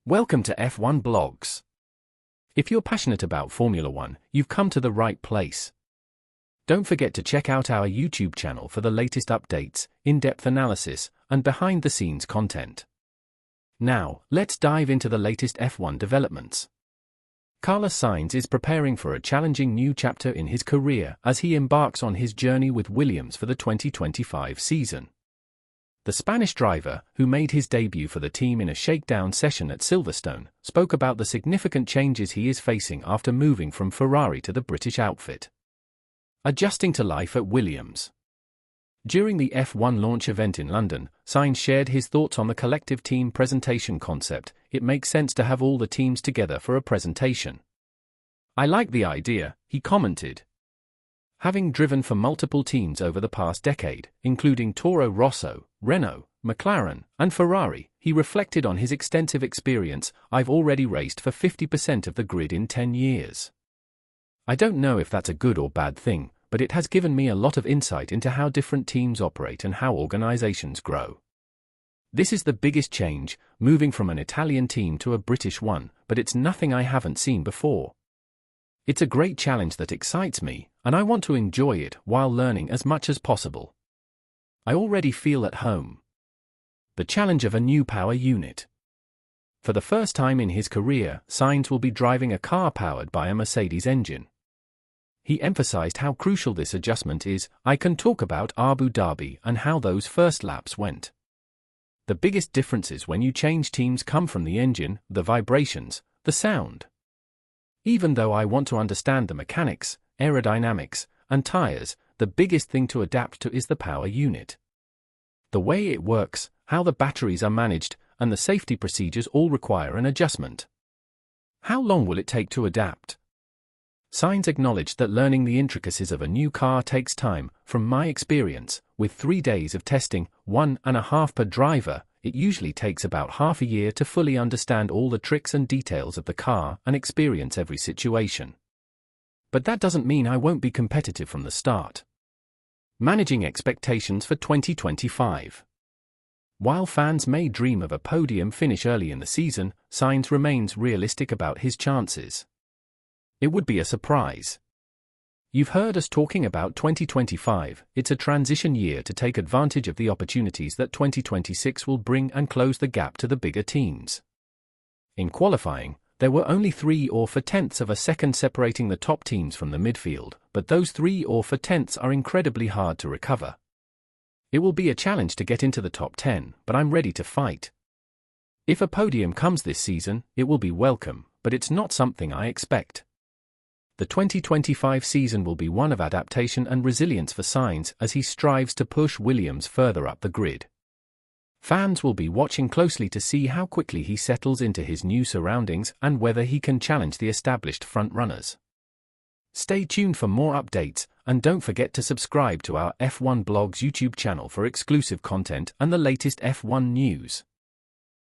Welcome to F1 Blogs. If you're passionate about Formula One, you've come to the right place. Don't forget to check out our YouTube channel for the latest updates, in-depth analysis, and behind-the-scenes content. Now, let's dive into the latest F1 developments. Carlos Sainz is preparing for a challenging new chapter in his career as he embarks on his journey with Williams for the 2025 season. The Spanish driver, who made his debut for the team in a shakedown session at Silverstone, spoke about the significant changes he is facing after moving from Ferrari to the British outfit. Adjusting to life at Williams. During the F1 launch event in London, Sainz shared his thoughts on the collective team presentation concept. It makes sense to have all the teams together for a presentation. "I like the idea," he commented. Having driven for multiple teams over the past decade, including Toro Rosso, Renault, McLaren, and Ferrari, he reflected on his extensive experience. "I've already raced for 50% of the grid in 10 years. I don't know if that's a good or bad thing, but it has given me a lot of insight into how different teams operate and how organizations grow. This is the biggest change, moving from an Italian team to a British one, but it's nothing I haven't seen before. It's a great challenge that excites me, and I want to enjoy it while learning as much as possible. I already feel at home." The challenge of a new power unit. For the first time in his career, Sainz will be driving a car powered by a Mercedes engine. He emphasized how crucial this adjustment is. "I can talk about Abu Dhabi and how those first laps went. The biggest differences when you change teams come from the engine, the vibrations, the sound. Even though I want to understand the mechanics, aerodynamics, and tires, the biggest thing to adapt to is the power unit. The way it works, how the batteries are managed, and the safety procedures all require an adjustment. How long will it take to adapt?" Sainz acknowledged that learning the intricacies of a new car takes time. "From my experience, with 3 days of testing, 1.5 per driver, it usually takes about half a year to fully understand all the tricks and details of the car and experience every situation. But that doesn't mean I won't be competitive from the start." Managing expectations for 2025. While fans may dream of a podium finish early in the season, Sainz remains realistic about his chances. "It would be a surprise. You've heard us talking about 2025, it's a transition year to take advantage of the opportunities that 2026 will bring and close the gap to the bigger teams." In qualifying, there were only 3 or 4 tenths of a second separating the top teams from the midfield, but those 3 or 4 tenths are incredibly hard to recover. "It will be a challenge to get into the top 10, but I'm ready to fight. If a podium comes this season, it will be welcome, but it's not something I expect." The 2025 season will be one of adaptation and resilience for Sainz as he strives to push Williams further up the grid. Fans will be watching closely to see how quickly he settles into his new surroundings and whether he can challenge the established frontrunners. Stay tuned for more updates, and don't forget to subscribe to our F1 Blogs YouTube channel for exclusive content and the latest F1 news.